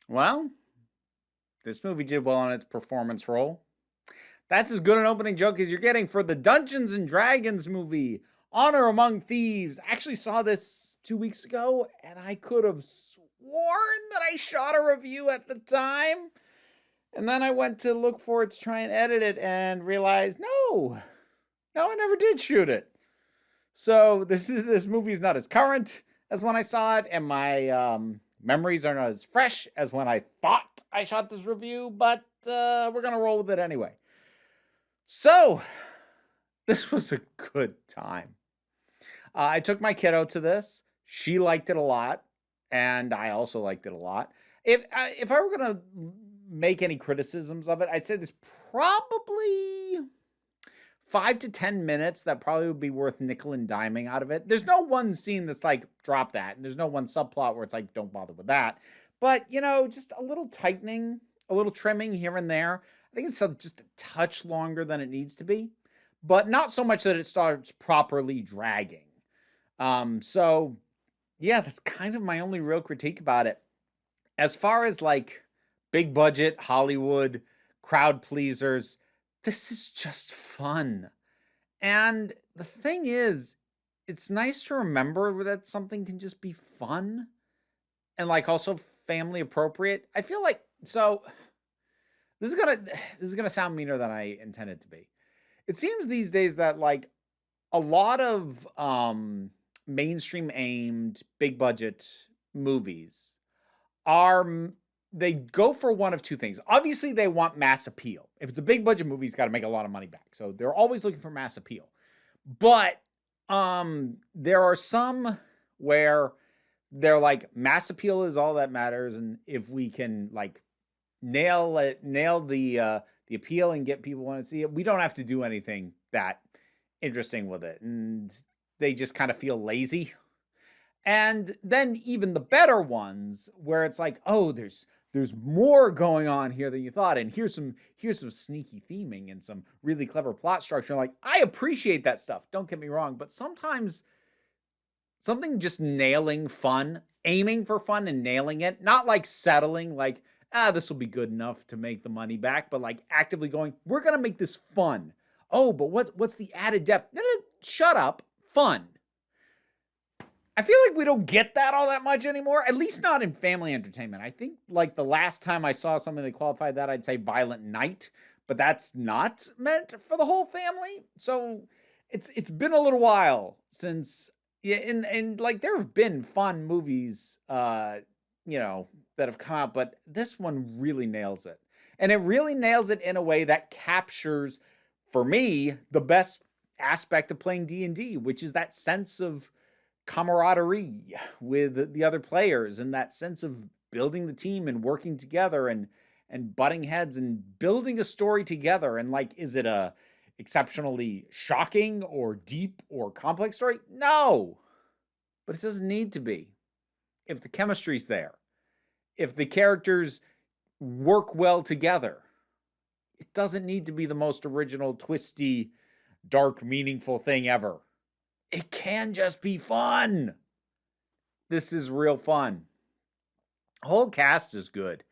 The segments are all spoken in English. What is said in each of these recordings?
Well, this movie did well on its performance role. That's as good an opening joke as you're getting for the Dungeons and Dragons movie, Honor Among Thieves. I actually saw this 2 weeks ago, and I could have sworn that I shot a review at the time. And then I went to look for it to try and edit it and realized, no, I never did shoot it. So this movie is not as current as when I saw it, and my memories are not as fresh as when I thought I shot this review. But we're gonna roll with it anyway. So this was a good time. I took my kiddo to this. She liked it a lot, and I also liked it a lot. If I were gonna make any criticisms of it, I'd say there's probably 5 to 10 minutes that probably would be worth nickel and diming out of it. There's no one scene that's like drop that, and there's no one subplot where it's like don't bother with that. But just a little tightening, a little trimming here and there. I think it's just a touch longer than it needs to be, but not so much that it starts properly dragging. So yeah, that's kind of my only real critique about it. As far as like big budget Hollywood crowd pleasers, this is just fun. And the thing is, it's nice to remember that something can just be fun and like also family appropriate. I feel like this is gonna sound meaner than I intended to be. It seems these days that like a lot of mainstream aimed big budget movies are they go for one of two things. Obviously, they want mass appeal. If it's a big budget movie, it's got to make a lot of money back. So they're always looking for mass appeal. But there are some where they're like mass appeal is all that matters, and if we can like nail the appeal and get people want to see it, we don't have to do anything that interesting with it, and they just kind of feel lazy. And then even the better ones where it's like, oh, there's more going on here than you thought, and here's some sneaky theming and some really clever plot structure. Like, I appreciate that stuff, don't get me wrong, but sometimes something just nailing fun, aiming for fun and nailing it, not like settling like, this will be good enough to make the money back, but like actively going, we're gonna make this fun. Oh, but what's the added depth? No, shut up. Fun. I feel like we don't get that all that much anymore, at least not in family entertainment. I think like the last time I saw something that qualified that, I'd say Violent Night, but that's not meant for the whole family. So it's been a little while since, yeah, and like there have been fun movies that have come out, but this one really nails it. And it really nails it in a way that captures, for me, the best aspect of playing D&D, which is that sense of camaraderie with the other players and that sense of building the team and working together and butting heads and building a story together. And like, is it a exceptionally shocking or deep or complex story? No, but it doesn't need to be. If the chemistry's there, if the characters work well together, it doesn't need to be the most original, twisty, dark, meaningful thing ever. It can just be fun. This is real fun. The whole cast is good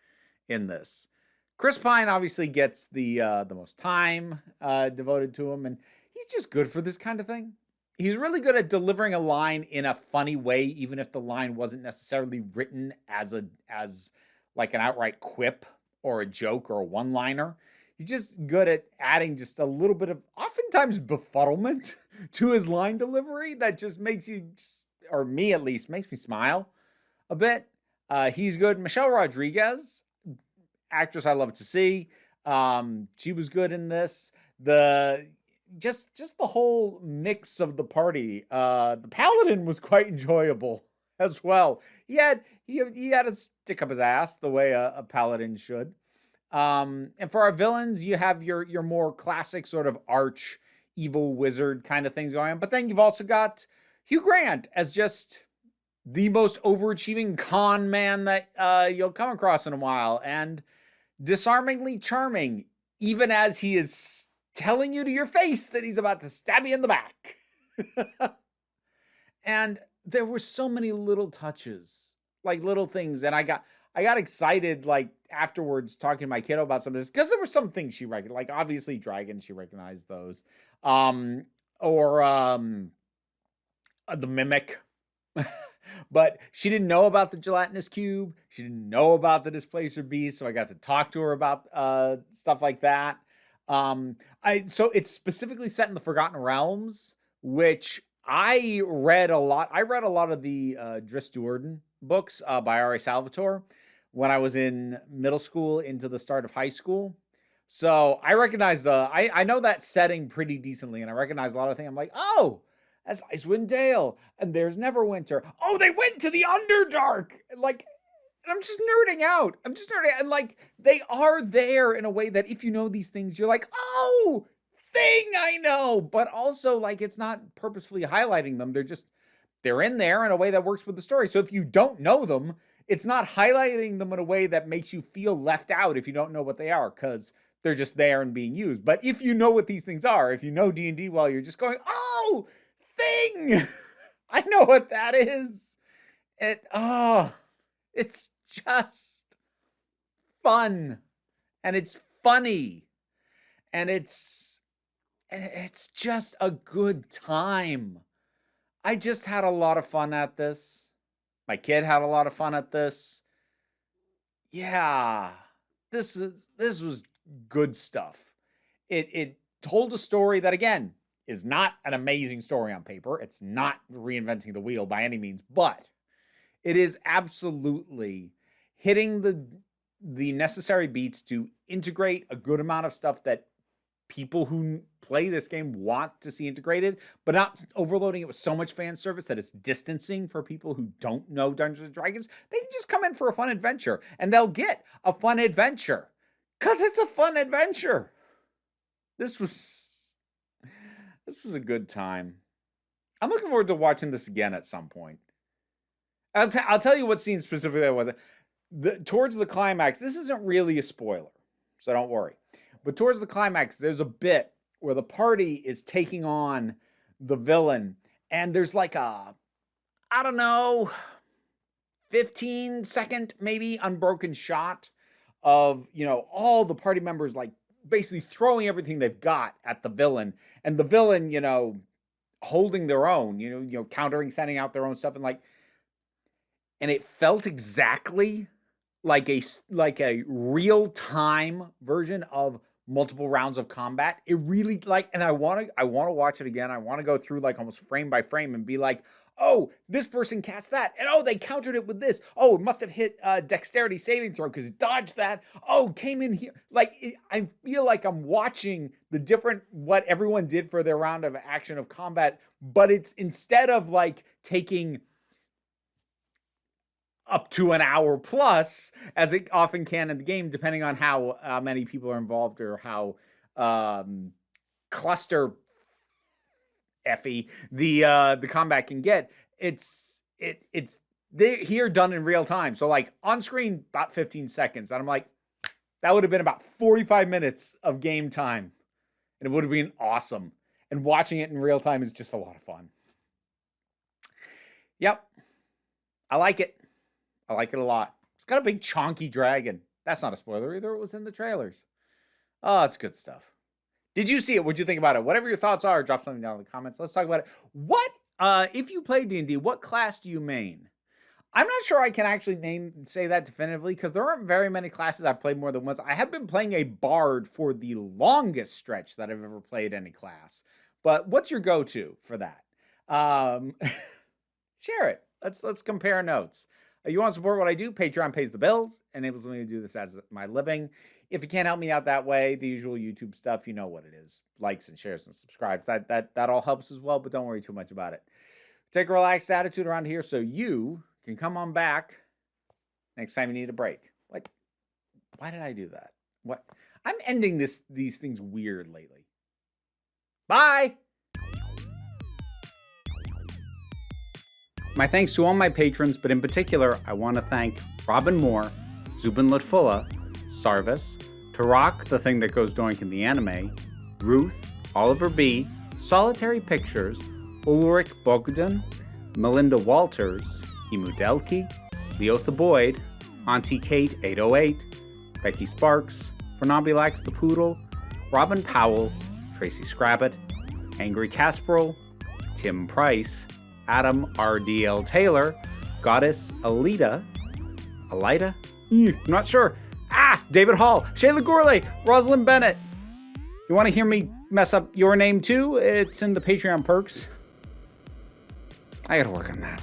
in this. Chris Pine obviously gets the most time devoted to him, and he's just good for this kind of thing. He's really good at delivering a line in a funny way, even if the line wasn't necessarily written as like an outright quip or a joke or a one-liner. He's just good at adding just a little bit of, oftentimes, befuddlement to his line delivery that just makes you, or me at least, makes me smile a bit. He's good. Michelle Rodriguez, actress I love to see. She was good in this. Just the whole mix of the party. The Paladin was quite enjoyable as well. He had to stick up his ass the way a Paladin should. And for our villains, you have your more classic sort of arch evil wizard kind of things going on. But then you've also got Hugh Grant as just the most overachieving con man that you'll come across in a while, and disarmingly charming, even as he is telling you to your face that he's about to stab you in the back. And there were so many little touches, like little things, and I got excited, like, afterwards talking to my kiddo about some of this, because there were some things she recognized, like, obviously dragons, she recognized those. Um, or the mimic. But she didn't know about the gelatinous cube. She didn't know about the displacer beast, so I got to talk to her about stuff like that. So it's specifically set in the Forgotten Realms, which I read a lot. I read a lot of the Dris Duerden books by R.A. Salvatore when I was in middle school into the start of high school. So I recognize I know that setting pretty decently, and I recognize a lot of things. I'm like, oh, that's Icewind Dale, and there's Neverwinter. Oh, they went to the Underdark. Like, and I'm just nerding out. And like, they are there in a way that if you know these things, you're like, oh, thing I know. But also, like, it's not purposefully highlighting them. They're in there in a way that works with the story. So if you don't know them, it's not highlighting them in a way that makes you feel left out if you don't know what they are, because they're just there and being used. But if you know what these things are, if you know D&D well, you're just going, oh, thing. I know what that is. It's just fun, and it's funny, and it's just a good time. I just had a lot of fun at this. My kid had a lot of fun at this. Yeah, this was good stuff. It told a story that, again, is not an amazing story on paper. It's not reinventing the wheel by any means, but it is absolutely hitting the necessary beats to integrate a good amount of stuff that people who play this game want to see integrated, but not overloading it with so much fan service that it's distancing for people who don't know Dungeons and Dragons. They can just come in for a fun adventure, and they'll get a fun adventure because it's a fun adventure. This was a good time. I'm looking forward to watching this again at some point. I'll tell you what scene specifically I was. Towards the climax, this isn't really a spoiler, so don't worry. But towards the climax, there's a bit where the party is taking on the villain, and there's like a, I don't know, 15-second maybe unbroken shot of, all the party members like basically throwing everything they've got at the villain, and the villain, holding their own, countering, sending out their own stuff, and it felt exactly like a real-time version of multiple rounds of combat. It really, and I want to watch it again. I want to go through like almost frame by frame and be like, oh, this person cast that, and oh, they countered it with this. Oh, it must have hit dexterity saving throw because it dodged that. Oh, came in here. I feel like I'm watching the different, what everyone did for their round of action of combat, but it's instead of like taking up to an hour plus, as it often can in the game, depending on how many people are involved or how cluster effy the combat can get. It's here done in real time. So like on screen, about 15 seconds. And I'm like, that would have been about 45 minutes of game time. And it would have been awesome. And watching it in real time is just a lot of fun. Yep. I like it. I like it a lot. It's got a big chonky dragon. That's not a spoiler either. It was in the trailers. Oh, it's good stuff. Did you see it? What'd you think about it? Whatever your thoughts are, drop something down in the comments. Let's talk about it. If you play D&D, what class do you main? I'm not sure I can actually say that definitively because there aren't very many classes I've played more than once. I have been playing a bard for the longest stretch that I've ever played any class. But what's your go-to for that? Share it. Let's compare notes. You want to support what I do? Patreon pays the bills, enables me to do this as my living. If you can't help me out that way, the usual YouTube stuff, you know what it is. Likes and shares and subscribes. That all helps as well, but don't worry too much about it. Take a relaxed attitude around here so you can come on back next time you need a break. What? Why did I do that? What? I'm ending these things weird lately. Bye! My thanks to all my patrons, but in particular, I want to thank Robin Moore, Zubin Lutfula, Sarvis, Tarak, the thing that goes doink in the anime, Ruth, Oliver B., Solitary Pictures, Ulrich Bogdan, Melinda Walters, Imudelki, Leotha Boyd, Auntie Kate 808, Becky Sparks, Phenombulax the Poodle, Robin Powell, Tracy Scrabbit, Angry Casperel, Tim Price, Adam RDL Taylor, Goddess Alida, I'm not sure. David Hall, Shayla Gourlay, Rosalind Bennett. You want to hear me mess up your name too? It's in the Patreon perks. I gotta work on that.